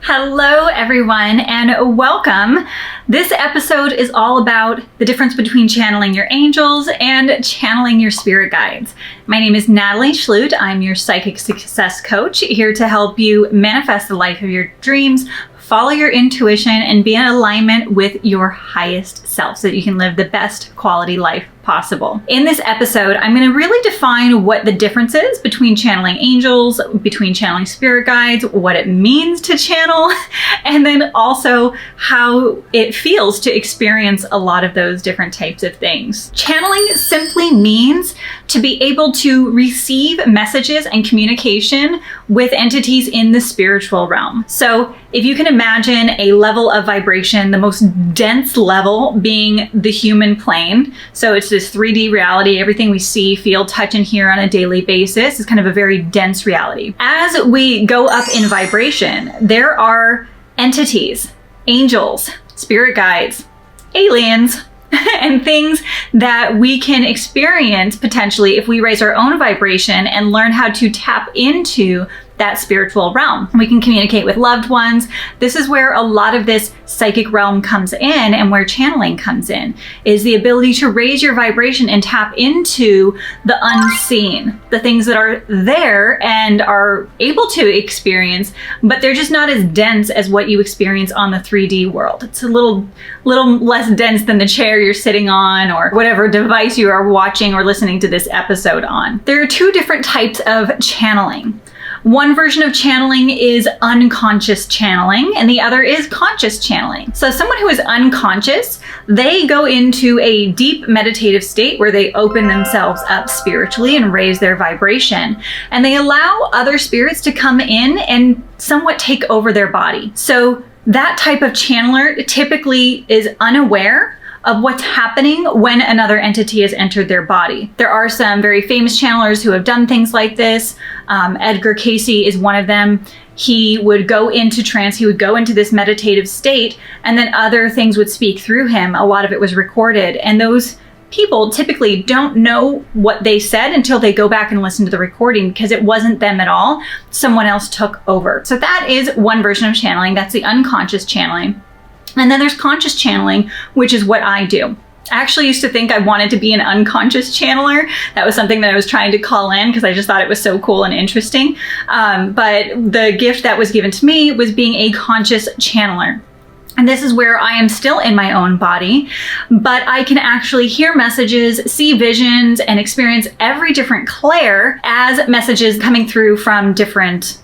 Hello everyone and welcome. This episode is all about the difference between channeling your angels and channeling your spirit guides. My name is Natalie Schlute. I'm your psychic success coach, here to help you manifest the life of your dreams, follow your intuition, and be in alignment with your highest self so that you can live the best quality life possible. In this episode, I'm going to really define what the difference is between channeling angels, between channeling spirit guides, what it means to channel, and then also how it feels to experience a lot of those different types of things. Channeling simply means to be able to receive messages and communication with entities in the spiritual realm. So if you can imagine a level of vibration, the most dense level being the human plane. So it's this 3D reality, everything we see, feel, touch, and hear on a daily basis is kind of a very dense reality. As we go up in vibration, there are entities, angels, spirit guides, aliens, and things that we can experience potentially if we raise our own vibration and learn how to tap into that spiritual realm. We can communicate with loved ones. This is where a lot of this psychic realm comes in and where channeling comes in, is the ability to raise your vibration and tap into the unseen, the things that are there and are able to experience, but they're just not as dense as what you experience on the 3D world. It's a little less dense than the chair you're sitting on or whatever device you are watching or listening to this episode on. There are two different types of channeling. One version of channeling is unconscious channeling, and the other is conscious channeling. So someone who is unconscious, they go into a deep meditative state where they open themselves up spiritually and raise their vibration, and they allow other spirits to come in and somewhat take over their body. So that type of channeler typically is unaware of what's happening when another entity has entered their body. There are some very famous channelers who have done things like this. Edgar Cayce is one of them. He would go into trance, he would go into this meditative state, and then other things would speak through him. A lot of it was recorded, and those people typically don't know what they said until they go back and listen to the recording because it wasn't them at all. Someone else took over. So that is one version of channeling. That's the unconscious channeling. And then there's conscious channeling, which is what I do. I actually used to think I wanted to be an unconscious channeler. That was something that I was trying to call in because I just thought it was so cool and interesting. But the gift that was given to me was being a conscious channeler. And this is where I am still in my own body, but I can actually hear messages, see visions, and experience every different clair as messages coming through from different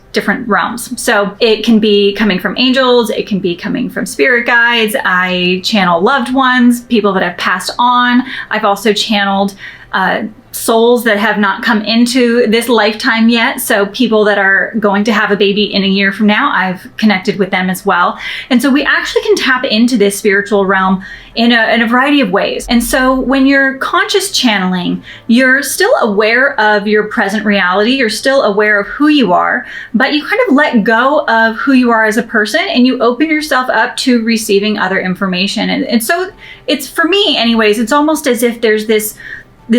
realms. So it can be coming from angels, it can be coming from spirit guides. I channel loved ones, people that have passed on. I've also channeled souls that have not come into this lifetime yet. So people that are going to have a baby in a year from now, I've connected with them as well. And so we actually can tap into this spiritual realm in a variety of ways. And so when you're conscious channeling, you're still aware of your present reality, you're still aware of who you are, but you kind of let go of who you are as a person and you open yourself up to receiving other information. And so it's, for me anyways, it's almost as if there's this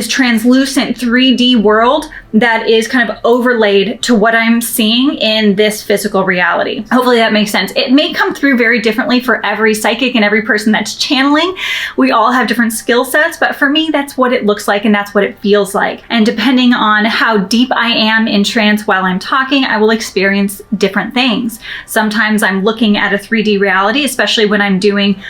translucent 3D world that is kind of overlaid to what I'm seeing in this physical reality. Hopefully that makes sense. It may come through very differently for every psychic and every person that's channeling. We all have different skill sets, but for me, that's what it looks like and that's what it feels like. And depending on how deep I am in trance while I'm talking, I will experience different things. Sometimes I'm looking at a 3D reality, especially when I'm doing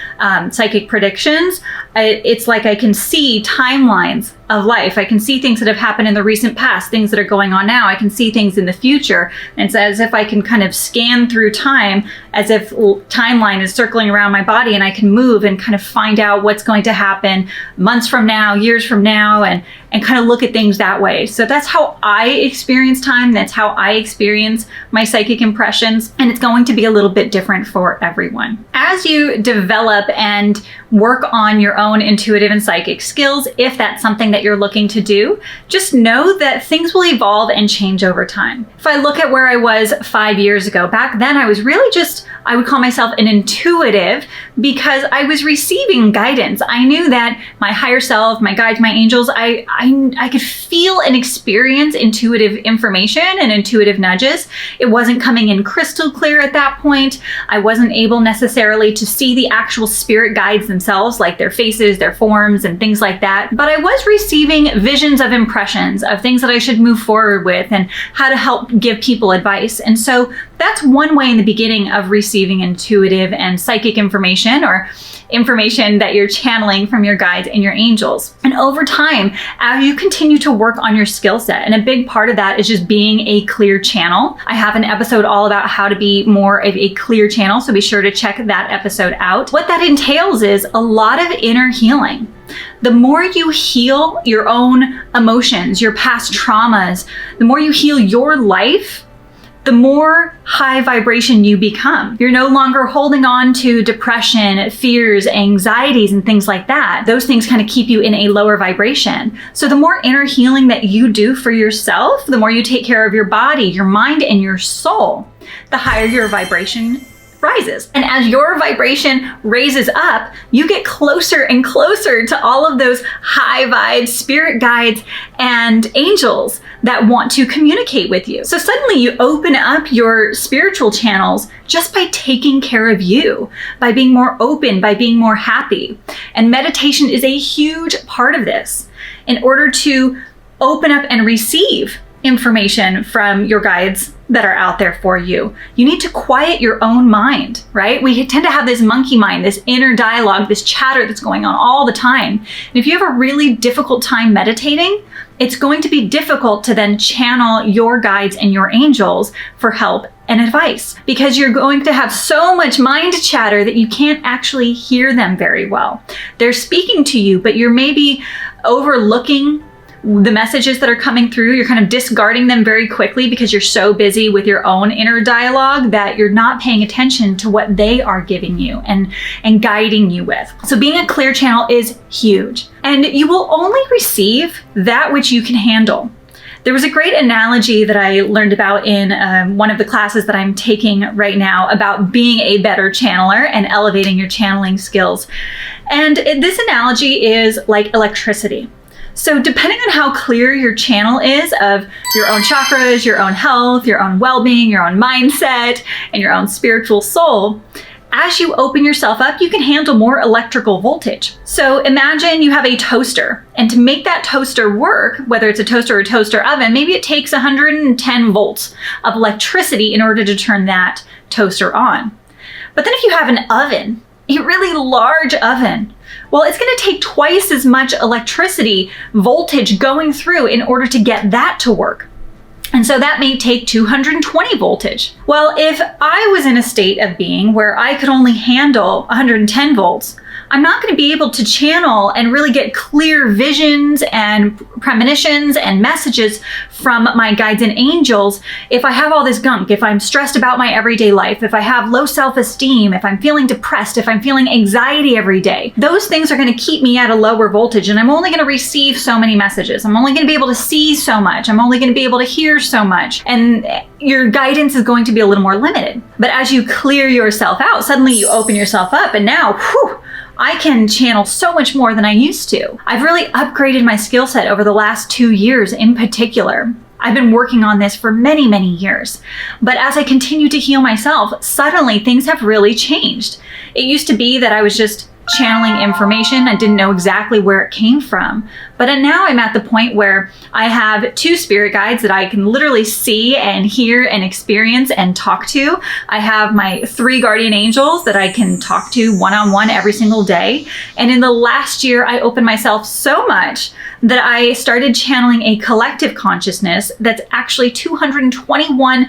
psychic predictions. It's like I can see timelines of life. I can see things that have happened in the recent past, things that are going on now. I can see things in the future. And it's as if I can kind of scan through time, as if timeline is circling around my body and I can move and kind of find out what's going to happen months from now, years from now, and kind of look at things that way. So that's how I experience time. That's how I experience my psychic impressions. And it's going to be a little bit different for everyone. As you develop and work on your own intuitive and psychic skills, if that's something that you're looking to do, just know that things will evolve and change over time. If I look at where I was 5 years ago, back then I was really just I would call myself an intuitive because I was receiving guidance. I knew that my higher self, my guides, my angels, I could feel and experience intuitive information and intuitive nudges. It wasn't coming in crystal clear at that point. I wasn't able necessarily to see the actual spirit guides themselves, like their faces, their forms, and things like that. But I was receiving visions of impressions of things that I should move forward with and how to help give people advice. And so that's one way in the beginning of receiving intuitive and psychic information, or information that you're channeling from your guides and your angels. And over time, as you continue to work on your skill set, and a big part of that is just being a clear channel. I have an episode all about how to be more of a clear channel, so be sure to check that episode out. What that entails is a lot of inner healing. The more you heal your own emotions, your past traumas, the more you heal your life, the more high vibration you become. You're no longer holding on to depression, fears, anxieties, and things like that. Those things kind of keep you in a lower vibration. So the more inner healing that you do for yourself, the more you take care of your body, your mind, and your soul, the higher your vibration rises. And as your vibration raises up, you get closer and closer to all of those high vibe spirit guides and angels that want to communicate with you. So suddenly you open up your spiritual channels just by taking care of you, by being more open, by being more happy. And meditation is a huge part of this. In order to open up and receive information from your guides that are out there for you, you need to quiet your own mind, right? We tend to have this monkey mind, this inner dialogue, this chatter that's going on all the time. And if you have a really difficult time meditating, it's going to be difficult to then channel your guides and your angels for help and advice, because you're going to have so much mind chatter that you can't actually hear them very well. They're speaking to you, but you're maybe overlooking the messages that are coming through. You're kind of discarding them very quickly because you're so busy with your own inner dialogue that you're not paying attention to what they are giving you and guiding you with. So being a clear channel is huge, and you will only receive that which you can handle. There was a great analogy that I learned about in one of the classes that I'm taking right now about being a better channeler and elevating your channeling skills. And this analogy is like electricity. So depending on how clear your channel is of your own chakras, your own health, your own well-being, your own mindset, and your own spiritual soul, as you open yourself up, you can handle more electrical voltage. So imagine you have a toaster, and to make that toaster work, whether it's a toaster or a toaster oven, maybe it takes 110 volts of electricity in order to turn that toaster on. But then if you have an oven, a really large oven, well, it's going to take twice as much electricity voltage going through in order to get that to work. And so that may take 220 voltage. Well, if I was in a state of being where I could only handle 110 volts, I'm not going to be able to channel and really get clear visions and premonitions and messages from my guides and angels if I have all this gunk, if I'm stressed about my everyday life, if I have low self-esteem, if I'm feeling depressed, if I'm feeling anxiety every day. Those things are going to keep me at a lower voltage, and I'm only going to receive so many messages. I'm only going to be able to see so much. I'm only going to be able to hear so much. And your guidance is going to be a little more limited. But as you clear yourself out, suddenly you open yourself up, and now, I can channel so much more than I used to. I've really upgraded my skill set over the last 2 years in particular. I've been working on this for many, many years. But as I continue to heal myself, suddenly things have really changed. It used to be that I was just channeling information. I didn't know exactly where it came from. But now I'm at the point where I have 2 spirit guides that I can literally see and hear and experience and talk to. I have my 3 guardian angels that I can talk to one-on-one every single day. And in the last year, I opened myself so much that I started channeling a collective consciousness that's actually 221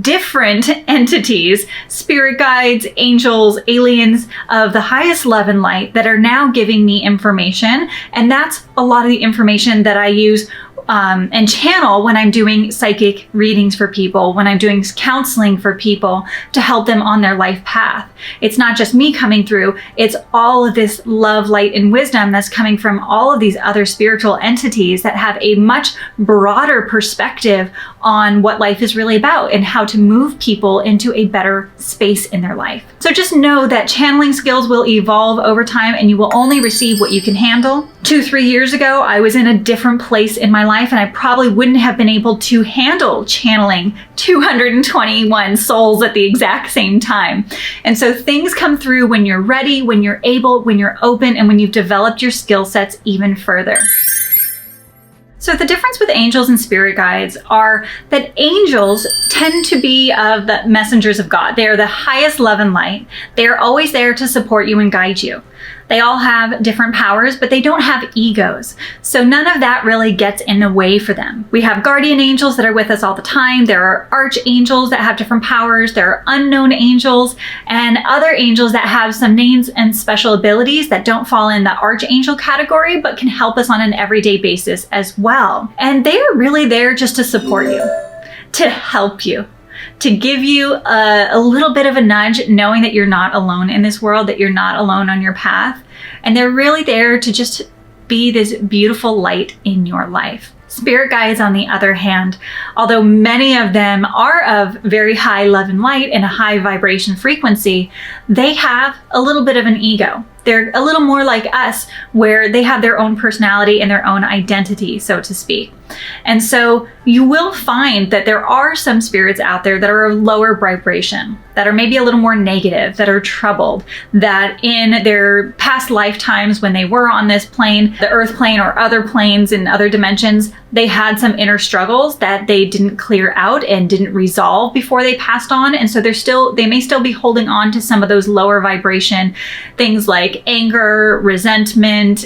different entities, spirit guides, angels, aliens of the highest love and light that are now giving me information. And that's a lot of the information that I use and channel when I'm doing psychic readings for people, when I'm doing counseling for people to help them on their life path. It's not just me coming through, it's all of this love, light, and wisdom that's coming from all of these other spiritual entities that have a much broader perspective on what life is really about and how to move people into a better space in their life. So just know that channeling skills will evolve over time and you will only receive what you can handle. 2-3 years ago, I was in a different place in my life and I probably wouldn't have been able to handle channeling 221 souls at the exact same time. And so things come through when you're ready, when you're able, when you're open, and when you've developed your skill sets even further. So the difference with angels and spirit guides are that angels tend to be the messengers of God. They are the highest love and light. They are always there to support you and guide you. They all have different powers, but they don't have egos. So none of that really gets in the way for them. We have guardian angels that are with us all the time. There are archangels that have different powers. There are unknown angels and other angels that have some names and special abilities that don't fall in the archangel category, but can help us on an everyday basis as well. And they are really there just to support you, to help you, to give you a little bit of a nudge, knowing that you're not alone in this world, that you're not alone on your path. And they're really there to just be this beautiful light in your life. Spirit guides, on the other hand, although many of them are of very high love and light and a high vibration frequency, they have a little bit of an ego. They're a little more like us, where they have their own personality and their own identity, so to speak. And so you will find that there are some spirits out there that are of lower vibration, that are maybe a little more negative, that are troubled, that in their past lifetimes when they were on this plane, the earth plane or other planes in other dimensions, they had some inner struggles that they didn't clear out and didn't resolve before they passed on. And so they may still be holding on to some of those lower vibration things like anger, resentment,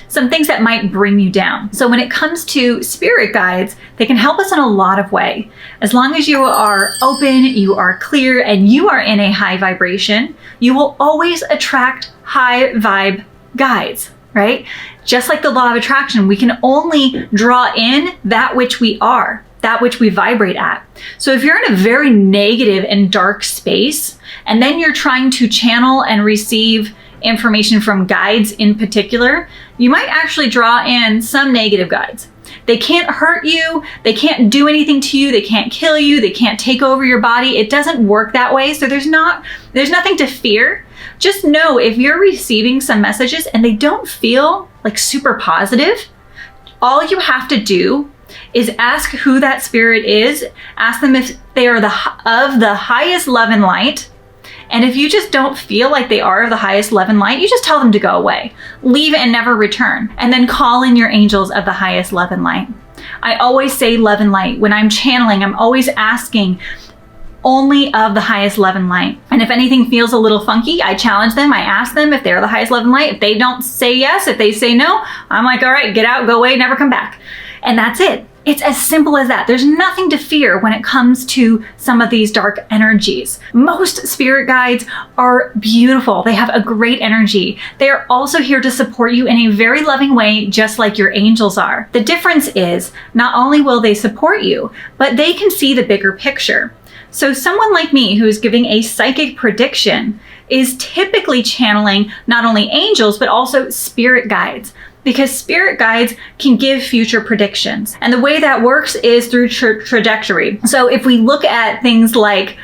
some things that might bring you down. So when it comes to spirit guides, they can help us in a lot of ways. As long as you are open, you are clear, and you are in a high vibration, you will always attract high vibe guides, right? Just like the law of attraction, we can only draw in that which we are, that which we vibrate at. So if you're in a very negative and dark space, and then you're trying to channel and receive information from guides in particular, you might actually draw in some negative guides. They can't hurt you. They can't do anything to you. They can't kill you. They can't take over your body. It doesn't work that way. So there's nothing to fear. Just know if you're receiving some messages and they don't feel like super positive, all you have to do is ask who that spirit is. Ask them if they are of the highest love and light. And if you just don't feel like they are of the highest love and light, you just tell them to go away. Leave and never return. And then call in your angels of the highest love and light. I always say love and light. When I'm channeling, I'm always asking only of the highest love and light. And if anything feels a little funky, I challenge them. I ask them if they're the highest love and light. If they don't say yes, if they say no, I'm like, all right, get out, go away, never come back. And that's it. It's as simple as that. There's nothing to fear when it comes to some of these dark energies. Most spirit guides are beautiful. They have a great energy. They are also here to support you in a very loving way, just like your angels are. The difference is not only will they support you, but they can see the bigger picture. So someone like me who is giving a psychic prediction is typically channeling not only angels, but also spirit guides, because spirit guides can give future predictions. And the way that works is through trajectory. So if we look at things like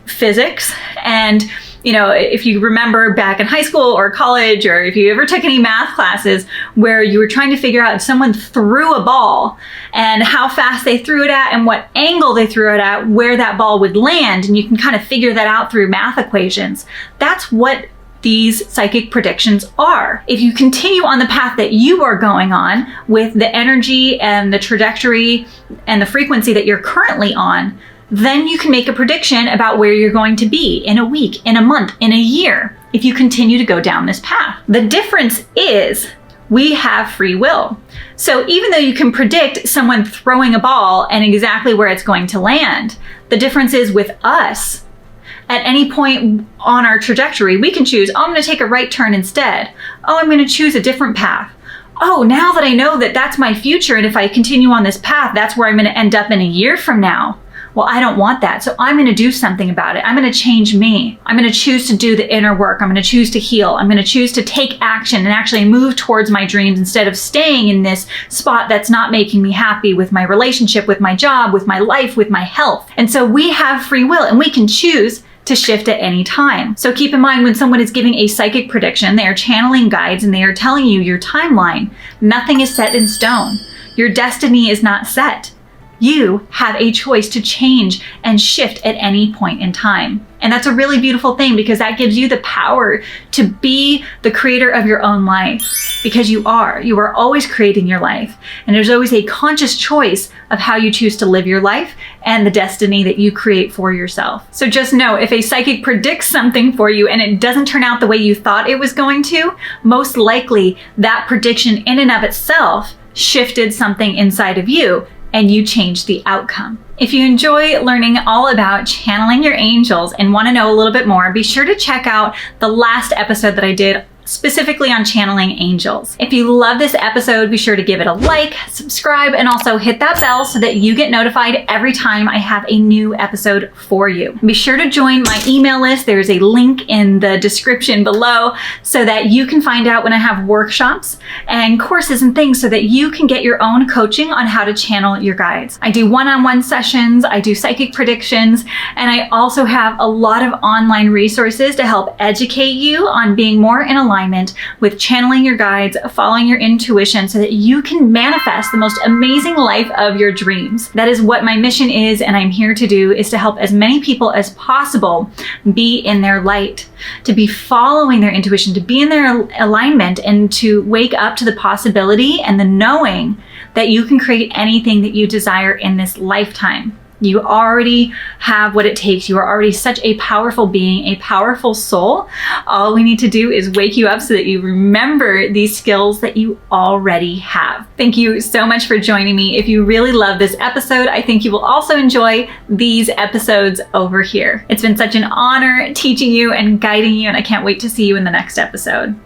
physics, and if you remember back in high school or college, or if you ever took any math classes where you were trying to figure out if someone threw a ball and how fast they threw it at and what angle they threw it at, where that ball would land, and you can kind of figure that out through math equations. That's what these psychic predictions are. If you continue on the path that you are going on with the energy and the trajectory and the frequency that you're currently on, then you can make a prediction about where you're going to be in a week, in a month, in a year, if you continue to go down this path. The difference is we have free will. So even though you can predict someone throwing a ball and exactly where it's going to land, the difference is with us, at any point on our trajectory, we can choose, I'm going to take a right turn instead. I'm going to choose a different path. oh, now that I know that that's my future, and if I continue on this path, that's where I'm going to end up in a year from now. Well, I don't want that. So I'm going to do something about it. I'm going to change me. I'm going to choose to do the inner work. I'm going to choose to heal. I'm going to choose to take action and actually move towards my dreams instead of staying in this spot that's not making me happy with my relationship, with my job, with my life, with my health. And so we have free will and we can choose to shift at any time. So keep in mind, when someone is giving a psychic prediction, they are channeling guides and they are telling you your timeline. Nothing is set in stone. Your destiny is not set. You have a choice to change and shift at any point in time. And that's a really beautiful thing because that gives you the power to be the creator of your own life, because you are always creating your life. And there's always a conscious choice of how you choose to live your life and the destiny that you create for yourself. So just know, if a psychic predicts something for you and it doesn't turn out the way you thought it was going to, most likely that prediction in and of itself shifted something inside of you and you change the outcome. If you enjoy learning all about channeling your angels and want to know a little bit more, be sure to check out the last episode that I did specifically on channeling angels. If you love this episode, be sure to give it a like, subscribe, and also hit that bell so that you get notified every time I have a new episode for you. Be sure to join my email list. There's a link in the description below so that you can find out when I have workshops and courses and things so that you can get your own coaching on how to channel your guides. I do one-on-one sessions, I do psychic predictions, and I also have a lot of online resources to help educate you on being more in alignment with channeling your guides, following your intuition so that you can manifest the most amazing life of your dreams. That is what my mission is, and I'm here to do, is to help as many people as possible be in their light, to be following their intuition, to be in their alignment, and to wake up to the possibility and the knowing that you can create anything that you desire in this lifetime. You already have what it takes. You are already such a powerful being, a powerful soul. All we need to do is wake you up so that you remember these skills that you already have. Thank you so much for joining me. If you really love this episode, I think you will also enjoy these episodes over here. It's been such an honor teaching you and guiding you, and I can't wait to see you in the next episode.